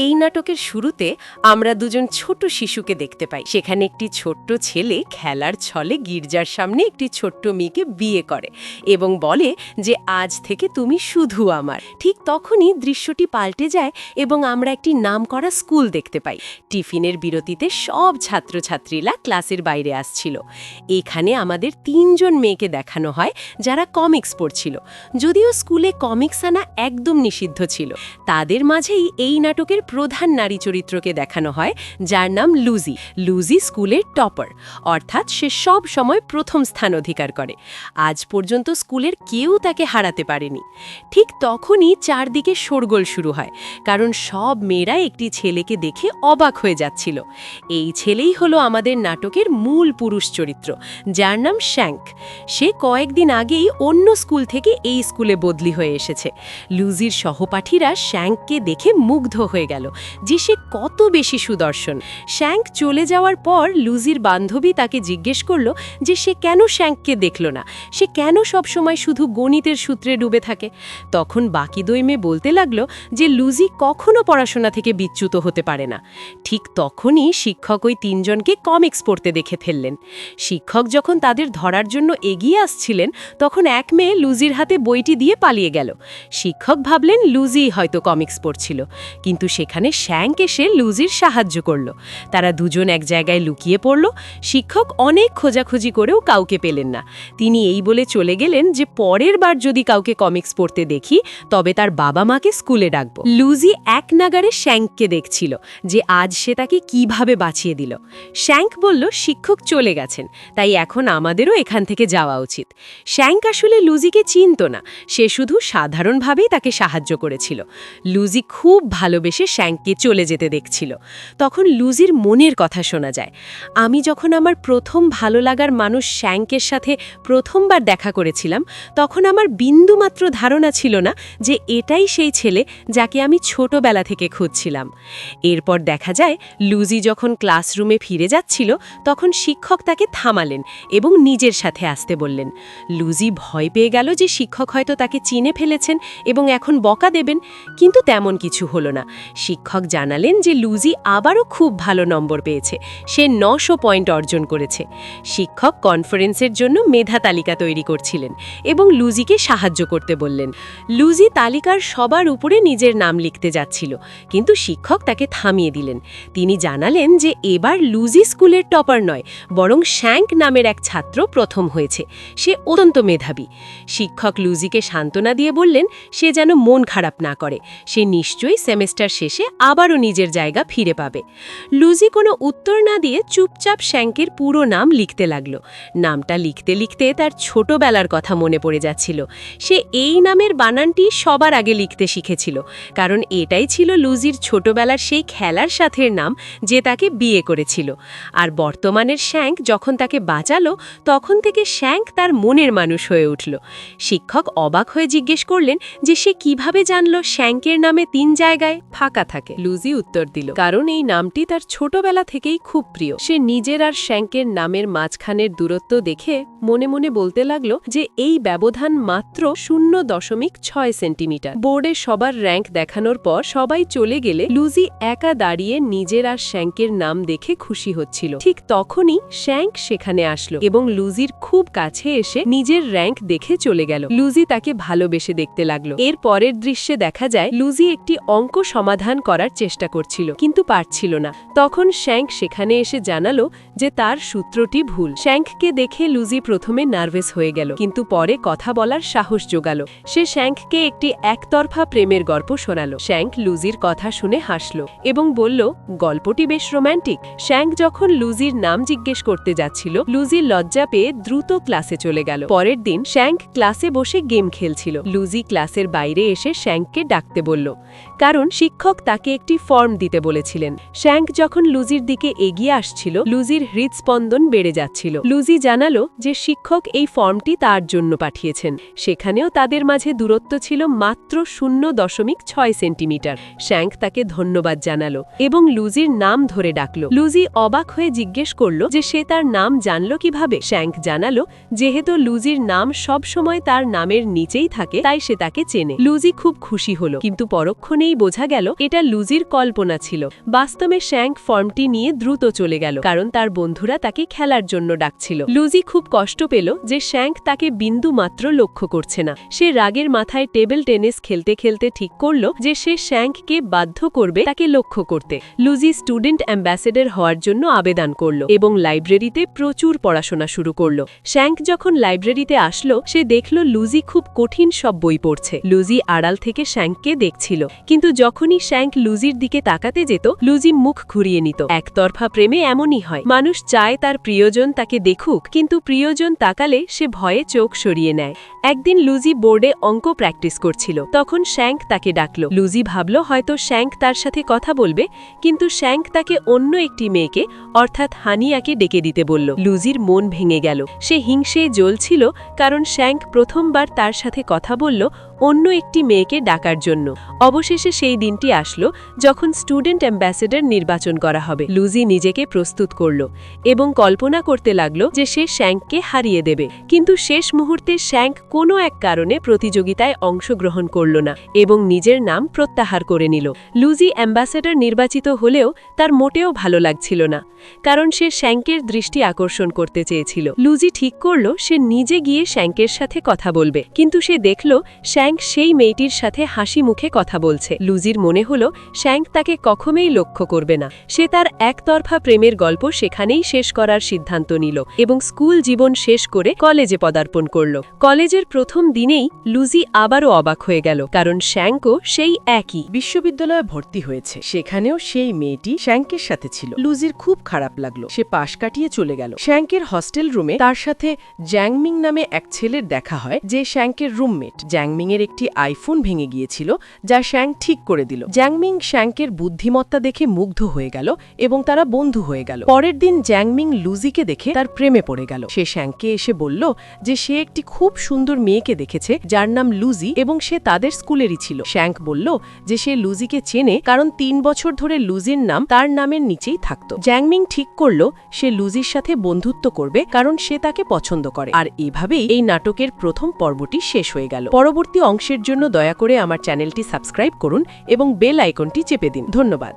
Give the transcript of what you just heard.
এই নাটকের শুরুতে আমরা দুজন ছোট শিশুকে দেখতে পাই। সেখানে একটি ছোট্ট ছেলে খেলার ছলে গির্জার সামনে একটি ছোট্ট মেয়েকে বিয়ে করে এবং বলে যে আজ থেকে তুমি শুধু আমার। ঠিক তখনই দৃশ্যটি পাল্টে যায় এবং আমরা একটি নামকরা স্কুল দেখতে পাই। টিফিনের বিরতিতে সব ছাত্রছাত্রীরা ক্লাসের বাইরে আসছিল। এখানে আমাদের 3 জন মেয়েকে দেখানো হয় যারা কমিক্স পড়ছিল। যদিও স্কুলে কমিক্স আনা একদম নিষিদ্ধ ছিল। তাদের মাঝেই এই নাটকের প্রধান নারী চরিত্রকে দেখানো হয়, যার নাম লুজি। লুজি স্কুলের টপার, অর্থাৎ সে সব সময় প্রথম স্থান অধিকার করে। আজ পর্যন্ত স্কুলের কেউ তাকে হারাতে পারেনি। ঠিক তখনই চারদিকে শোরগোল শুরু হয়, কারণ সব মেয়েরা একটি ছেলেকে দেখে অবাক হয়ে যাচ্ছিল। এই ছেলেই হলো আমাদের নাটকের মূল পুরুষ চরিত্র, যার নাম শ্যাঙ্ক। সে কয়েকদিন আগেই অন্য স্কুল থেকে এই স্কুলে বদলি হয়ে এসেছে। লুজির সহপাঠীরা শ্যাঙ্ককে দেখে মুগ্ধ হয়ে গেল যে সে কত বেশি সুদর্শন। শ্যাঙ্ক চলে যাওয়ার পর লুজির বান্ধবী তাকে জিজ্ঞেস করল যে সে কেন শ্যাঙ্ককে দেখল না, সে কেন সবসময় শুধু গণিতের সূত্রে ডুবে থাকে। তখন বাকি 2 মেয়ে বলতে লাগলো যে লুজি কখনো পড়াশোনা থেকে বিচ্যুত হতে পারে না। ঠিক তখনই শিক্ষক ওই 3 জনকে কমিক্স পড়তে দেখে ফেললেন। শিক্ষক যখন তাদের ধরার জন্য এগিয়ে আসছিলেন, তখন এক মেয়ে লুজির হাতে বইটি দিয়ে পালিয়ে গেল। শিক্ষক ভাবলেন লুজি হয়তো কমিক্স পড়ছিল, কিন্তু সেখানে শ্যাঙ্ক এসে লুজির সাহায্য করল। তারা দুজন এক জায়গায় লুকিয়ে পড়ল। শিক্ষক অনেক খোঁজাখুঁজি করেও কাউকে পেলেন না। তিনি এই বলে চলে গেলেন যে পরের বার যদি কাউকে কমিক্স পড়তে দেখি তবে তার বাবা মাকে স্কুলে ডাকব। লুজি এক নাগারে শ্যাঙ্ককে দেখছিল যে আজ সে তাকে কিভাবে বাঁচিয়ে দিল। শ্যাঙ্ক বলল শিক্ষক চলে গেছেন, তাই এখন আমাদেরও এখান থেকে যাওয়া উচিত। শ্যাঙ্ক আসলে লুজিকে চিনত না, সে শুধু সাধারণভাবেই তাকে সাহায্য করেছিল। লুজি খুব ভালোবেসে শ্যাঙ্ককে চলে যেতে দেখছিল। তখন লুজির মনের কথা শোনা যায়। আমি যখন আমার প্রথম ভালো লাগার মানুষ শ্যাঙ্কের সাথে প্রথমবার দেখা করেছিলাম, তখন আমার বিন্দুমাত্র ধারণা ছিল না যে এটাই সেই ছেলে যাকে আমি ছোটবেলা থেকে খুঁজছিলাম। এরপর দেখা যায় লুজি যখন ক্লাসরুমে ফিরে যাচ্ছিল, তখন শিক্ষক তাকে থামালেন এবং নিজের সাথে আসতে বললেন। লুজি ভয় পেয়ে গেল যে শিক্ষক হয়তো তাকে চিনে ফেলেছেন এবং এখন বকা দেবেন, কিন্তু তেমন কিছু হলো না। শিক্ষক জানালেন যে লুজি আবারও খুব ভালো নম্বর পেয়েছে, সে 900 পয়েন্ট অর্জন করেছে। শিক্ষক কনফারেন্সের জন্য মেধা তালিকা তৈরি করছিলেন এবং লুজিকে সাহায্য করতে বললেন। লুজি তালিকার সবার উপরে নিজের নাম লিখতে যাচ্ছিল, কিন্তু শিক্ষক তাকে থামিয়ে দিলেন। তিনি জানালেন যে এবার লুজি স্কুলের টপার নয়, বরং শ্যাঙ্ক নামের এক ছাত্র প্রথম হয়েছে। সে অত্যন্ত মেধাবী। শিক্ষক লুজিকে সান্ত্বনা দিয়ে বললেন সে যেন মন খারাপ না করে, সে নিশ্চয়ই সেমেস্টার শেষে আবারও নিজের জায়গা ফিরে পাবে। লুজি কোনো উত্তর না দিয়ে চুপচাপ শ্যাঙ্কের পুরো নাম লিখতে লাগল। নামটা লিখতে লিখতে তার ছোটবেলার কথা মনে পড়ে যাচ্ছিল। সে এই নামের বানানটি সবার আগে লিখতে শিখেছিল, কারণ এটাই ছিল লুজির ছোটবেলার সেই খেলার সাথের নাম যে তাকে বিয়ে করেছিল। আর বর্তমানের শ্যাঙ্ক যখন তাকে বাঁচালো, তখন থেকে শ্যাঙ্ক তার মনের মানুষ হয়ে উঠল। শিক্ষক অবাক হয়ে জিজ্ঞেস করলেন যে সে কিভাবে জানল শ্যাঙ্কের নামে 3 জায়গায় ফাঁকা থাকে। লুজি উত্তর দিল, কারণ এই নামটি তার ছোটবেলা থেকেই খুব প্রিয়। সে নিজের আর শ্যাঙ্কের নামের মাঝখানের দূরত্ব দেখে মনে মনে বলতে লাগলো যে এই ব্যবধান মাত্র 0.6 সেন্টিমিটার। বোর্ডে সবার র্যাঙ্ক দেখানোর পর সবাই চলে গেলে লুজি একা দাঁড়িয়ে নিজের আর শ্যাঙ্কের নাম দেখে খুশি হচ্ছিল। ঠিক তখনই শ্যাঙ্ক সেখানে আসলো এবং লুজির খুব কাছে এসে নিজের র্যাঙ্ক দেখে চলে গেল। লুজি তাকে ভালোবেসে দেখতে লাগলো। এর পরের দৃশ্যে দেখা যায় লুজি একটি অঙ্ক সমাধান করার চেষ্টা করছিল, কিন্তু পারছিল না। তখন শ্যাঙ্ক সেখানে এসে জানালো যে তার সূত্রটি ভুল। শ্যাঙ্ককে দেখে লুজি প্রথমে নার্ভাস হয়ে গেল, কিন্তু পরে কথা বলার সাহস জোগালো। সে শ্যাঙ্ককে একটি একতরফা প্রেমের গল্প শোনালো। শ্যাঙ্ক লুজির কথা শুনে হাসল এবং বলল গল্পটি বেশ রোম্যান্টিক। শ্যাঙ্ক যখন লুজির নাম জিজ্ঞেস করতে যাচ্ছিল, লুজি লজ্জা পেয়ে দ্রুত ক্লাসে চলে গেল। পরের দিন শ্যাঙ্ক ক্লাসে বসে গেম খেলছিল। লুজি ক্লাসের বাইরে এসে শ্যাঙ্ককে ডাকতে বলল, কারণ শিক্ষক তাকে একটি ফর্ম দিতে বলেছিলেন। শ্যাঙ্ক যখন লুজির দিকে এগিয়ে আসছিল, লুজির হৃদস্পন্দন বেড়ে যাচ্ছিল। লুজি জানালো যে শিক্ষক এই ফর্মটি তার জন্য পাঠিয়েছেন। সেখানেও তাদের মাঝে দূরত্ব ছিল মাত্র 0.6 সেন্টিমিটার। শ্যাঙ্ক তাকে ধন্যবাদ জানালো এবং লুজির নাম ধরে ডাকল। লুজি অবাক হয়ে জিজ্ঞেস করল যে সে তার নাম জানল কিভাবে। শ্যাঙ্ক জানালো যেহেতু লুজির নাম সব সময় তার নামের নিচেই থাকে তাই সে তাকে চেনে। লুজি খুব খুশি হলো, কিন্তু পরক্ষণেই বোঝা গেল এটা লুজির কল্পনা ছিল। বাস্তবে শ্যাঙ্ক ফর্মটি নিয়ে দ্রুত চলে গেল, কারণ তার বন্ধুরা তাকে খেলার জন্য ডাকছিল। লুজি খুব কষ্ট পেল যে শ্যাঙ্ক তাকে বিন্দু মাত্র লক্ষ্য করছে না। সে রাগের মাথায় টেবিল টেনিস খেলতে খেলতে ঠিক করল যে সে শ্যাঙ্ককে বাধ্য করবে তাকে লক্ষ্য করতে। লুজি স্টুডেন্ট অ্যাম্বাসেডর হওয়ার জন্য আবেদন করল এবং লাইব্রেরিতে প্রচুর পড়াশোনা শুরু করল। শ্যাঙ্ক যখন লাইব্রেরিতে আসলো সে দেখল লুজি খুব কঠিন সব বই পড়ছে। লুজি আড়াল থেকে শ্যাঙ্ককে দেখছিল, কিন্তু যখনই শ্যাঙ্ক লুজির দিকে তাকাতে যেত লুজি মুখ ঘুরিয়ে নিত। একতরফা প্রেমে এমনই হয়, মানুষ চায় তার প্রিয়জন তাকে দেখুক, কিন্তু প্রিয়জন তাকালে সে ভয়ে চোখ সরিয়ে নেয়। একদিন লুজি বোর্ডে অঙ্ক প্র্যাকটিস করছিল, তখন শ্যাঙ্ক তাকে ডাকল। লুজি ভাবল হয়তো শ্যাঙ্ক তার সাথে কথা বলবে, কিন্তু শ্যাঙ্ক তাকে অন্য একটি মেয়েকে অর্থাৎ হানিয়াকে ডেকে দিতে বলল। লুজির মন ভেঙে গেল। সে হিংসে জ্বলছিল, কারণ শ্যাঙ্ক প্রথমবার তার সাথে কথা বলল অন্য একটি মেয়েকে ডাকার জন্য। অবশেষে সেই দিনটি আসলো যখন স্টুডেন্ট অ্যাম্বাসেডর নির্বাচন করা হবে। লুজি নিজেকে প্রস্তুত করল এবং কল্পনা করতে লাগলো যে সে শ্যাঙ্ককে হারিয়ে দেবে, কিন্তু শেষ মুহূর্তে শ্যাঙ্ক কোনো এক কারণে প্রতিযোগিতায় অংশগ্রহণ করল না এবং নিজের নাম প্রত্যাহার করে নিল। লুজি অ্যাম্বাসেডর নির্বাচিত হলেও তার মোটেও ভালো লাগছিল না, কারণ সে শ্যাঙ্কের দৃষ্টি আকর্ষণ করতে চেয়েছিল। লুজি ঠিক করল সে নিজে গিয়ে শ্যাঙ্কের সাথে কথা বলবে, কিন্তু সে দেখল শ্যাঙ্ক সেই মেয়েটির সাথে হাসি মুখে কথা বলছে। লুজির মনে হলো শ্যাঙ্ক তাকে কখনোই লক্ষ্য করবে না। সে তার একতরফা প্রেমের গল্প সেখানেই শেষ করার সিদ্ধান্ত নিল এবং স্কুল জীবন শেষ করে কলেজে পদার্পণ করল। কলেজের প্রথম দিনেই লুজি আবারও অবাক হয়ে গেল, কারণ শ্যাঙ্কও সেই একই বিশ্ববিদ্যালয়ে ভর্তি হয়েছে। সেখানেও সেই মেয়েটি শ্যাঙ্কের সাথে ছিল। লুজির খুব খারাপ লাগলো। সে পাশ কাটিয়ে চলে গেল। শ্যাঙ্কের হস্টেল রুমে তার সাথে জ্যাংমিং নামে এক ছেলের দেখা হয়, যে শ্যাঙ্কের রুমমেট। জ্যাংমিং এর একটি আইফোন ভেঙে গিয়েছিল, যা শ্যাঙ্ক ঠিক করে দিল। জ্যাংমিং শ্যাঙ্কের বুদ্ধিমত্তা দেখে মুগ্ধ হয়ে গেল এবং তারা বন্ধু হয়ে গেল। পরের দিন জ্যাংমিং লুজিকে দেখে তার প্রেমে পড়ে গেল। সে শ্যাঙ্ককে এসে বলল যে সে একটি খুব সুন্দর মেয়েকে দেখেছে যার নাম লুজি এবং সে তাদের স্কুলেরই ছিল। শ্যাঙ্ক বলল যে সে লুজিকে চেনে, কারণ 3 বছর ধরে লুজির নাম তার নামের নিচেই থাকত। জ্যাংমিং ঠিক করল সে লুজির সাথে বন্ধুত্ব করবে, কারণ সে তাকে পছন্দ করে। আর এভাবেই এই নাটকের প্রথম পর্বটি শেষ হয়ে গেল। পরবর্তী অংশের জন্য দয়া করে আমার চ্যানেলটি সাবস্ক্রাইব করুন এবং বেল আইকনটি চেপে দিন। ধন্যবাদ।